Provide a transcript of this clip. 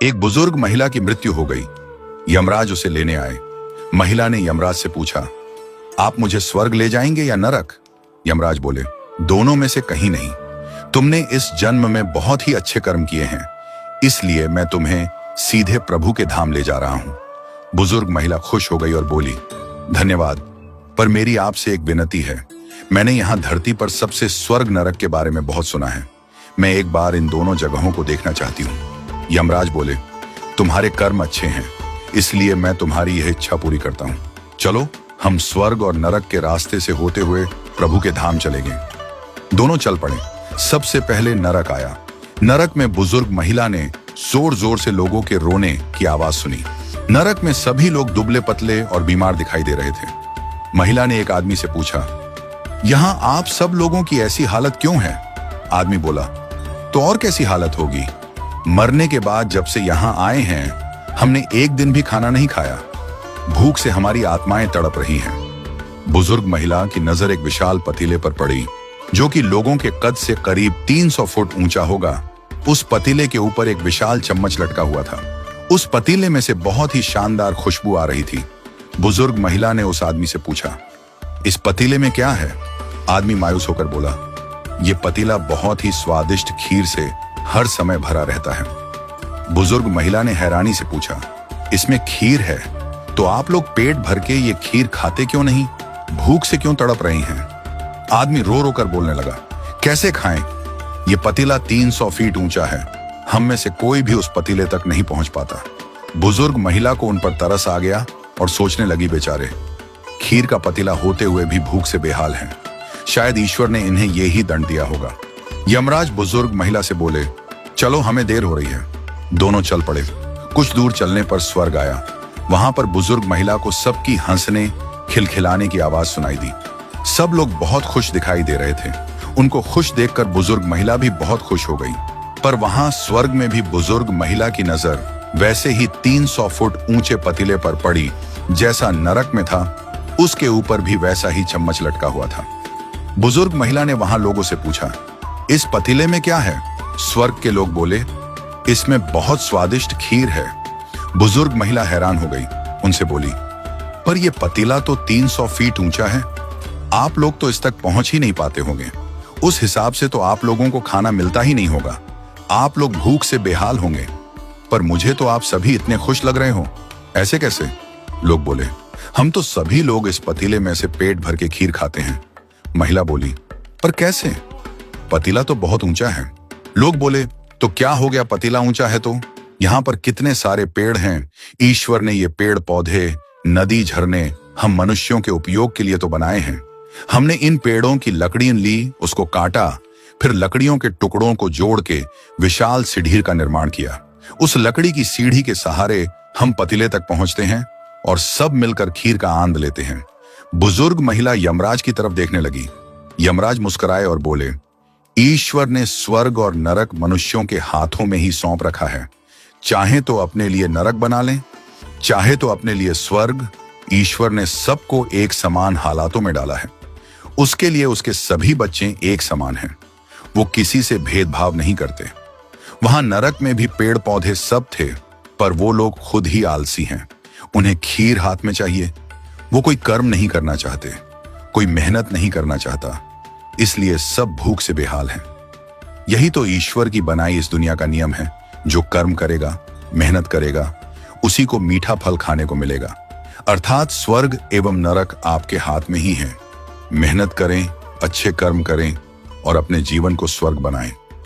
एक बुजुर्ग महिला की मृत्यु हो गई। यमराज उसे लेने आए। महिला ने यमराज से पूछा, आप मुझे स्वर्ग ले जाएंगे या नरक? यमराज बोले, दोनों में से कहीं नहीं। तुमने इस जन्म में बहुत ही अच्छे कर्म किए हैं, इसलिए मैं तुम्हें सीधे प्रभु के धाम ले जा रहा हूं। बुजुर्ग महिला खुश हो गई और बोली, धन्यवाद, पर मेरी आपसे एक विनती है। मैंने यहां धरती पर सबसे स्वर्ग नरक के बारे में बहुत सुना है। मैं एक बार इन दोनों जगहों को देखना चाहती हूं। यमराज बोले, तुम्हारे कर्म अच्छे हैं, इसलिए मैं तुम्हारी यह इच्छा पूरी करता हूं। चलो, हम स्वर्ग और नरक के रास्ते से होते हुए प्रभु के धाम चले गए। दोनों चल पड़े। सबसे पहले नरक आया। नरक में बुजुर्ग महिला ने जोर जोर से लोगों के रोने की आवाज सुनी। नरक में सभी लोग दुबले पतले और बीमार दिखाई दे रहे थे। महिला ने एक आदमी से पूछा, यहां आप सब लोगों की ऐसी हालत क्यों है? आदमी बोला, तो और कैसी हालत होगी? मरने के बाद जब से यहां आए हैं, हमने एक दिन भी खाना नहीं खाया। भूख से हमारी आत्माएं तड़प रही हैं। बुजुर्ग महिला की नजर एक विशाल पतीले पर पड़ी, जो कि लोगों के कद से करीब 300 फुट ऊंचा होगा। उस पतीले के ऊपर एक विशाल चम्मच लटका हुआ था। उस पतीले में से बहुत ही शानदार खुशबू आ रही थी। बुजुर्ग महिला ने उस आदमी से पूछा, इस पतीले में क्या है? आदमी मायूस होकर बोला, यह पतीला बहुत ही स्वादिष्ट खीर से हर समय भरा रहता है। बुजुर्ग महिला ने हैरानी से पूछा, इसमें खीर है, तो आप लोग पेट भर के ये खीर खाते क्यों नहीं? भूख से क्यों तड़प रही हैं? आदमी रो रो कर बोलने लगा, कैसे खाएं? ये पतीला 300 फीट ऊंचा है। हम में से कोई भी उस पतीले तक नहीं पहुंच पाता। बुजुर्ग महिला को उन पर तरस आ गया और सोचने लगी, बेचारे खीर का पतीला होते हुए भी भूख से बेहाल हैं। शायद ईश्वर ने इन्हें यही दंड दिया होगा। यमराज बुजुर्ग महिला से बोले, चलो, हमें देर हो रही है। दोनों चल पड़े। कुछ दूर चलने पर स्वर्ग आया। वहां पर बुजुर्ग महिला को सबकी हंसने खिलखिलाने की आवाज सुनाई दी। सब लोग बहुत खुश दिखाई दे रहे थे। उनको खुश देखकर बुजुर्ग महिला भी बहुत खुश हो गई। पर वहां स्वर्ग में भी बुजुर्ग महिला की नजर वैसे ही 300 फुट ऊंचे पतीले पर पड़ी जैसा नरक में था। उसके ऊपर भी वैसा ही चम्मच लटका हुआ था। बुजुर्ग महिला ने वहां लोगों से पूछा, इस पतीले में क्या है? स्वर्ग के लोग बोले, इसमें बहुत स्वादिष्ट खीर है। बुजुर्ग महिला हैरान हो गई। उनसे बोली, पर यह पतीला तो 300 फीट ऊंचा है। आप लोग तो इस तक पहुंच ही नहीं पाते होंगे। उस हिसाब से तो आप लोगों को खाना मिलता ही नहीं होगा। आप लोग भूख से बेहाल होंगे। पर मुझे तो आप सभी इतने खुश लग रहे हो, ऐसे कैसे? लोग बोले, हम तो सभी लोग इस पतीले में से पेट भर के खीर खाते हैं। महिला बोली, पर कैसे? पतीला तो बहुत ऊंचा है। लोग बोले, तो क्या हो गया, पतीला ऊंचा है तो? यहाँ पर कितने सारे पेड़ हैं। ईश्वर ने ये पेड़ पौधे, नदी, झरने हम मनुष्यों के उपयोग के लिए तो बनाए हैं। हमने इन पेड़ों की लकड़ियां ली, उसको काटा, फिर लकड़ियों के टुकड़ों को जोड़ के विशाल सीढ़ी का निर्माण किया। उस लकड़ी की सीढ़ी के सहारे हम पतीले तक पहुंचते हैं और सब मिलकर खीर का आनंद लेते हैं। बुजुर्ग महिला यमराज की तरफ देखने लगी। यमराज मुस्कुराए और बोले, ईश्वर ने स्वर्ग और नरक मनुष्यों के हाथों में ही सौंप रखा है। चाहे तो अपने लिए नरक बना लें, चाहे तो अपने लिए स्वर्ग। ईश्वर ने सबको एक समान हालातों में डाला है। उसके लिए उसके सभी बच्चे एक समान हैं। वो किसी से भेदभाव नहीं करते। वहां नरक में भी पेड़ पौधे सब थे, पर वो लोग खुद ही आलसी हैं। उन्हें खीर हाथ में चाहिए। वो कोई कर्म नहीं करना चाहते, कोई मेहनत नहीं करना चाहता, इसलिए सब भूख से बेहाल हैं। यही तो ईश्वर की बनाई इस दुनिया का नियम है। जो कर्म करेगा, मेहनत करेगा, उसी को मीठा फल खाने को मिलेगा। अर्थात स्वर्ग एवं नरक आपके हाथ में ही है। मेहनत करें, अच्छे कर्म करें और अपने जीवन को स्वर्ग बनाएं।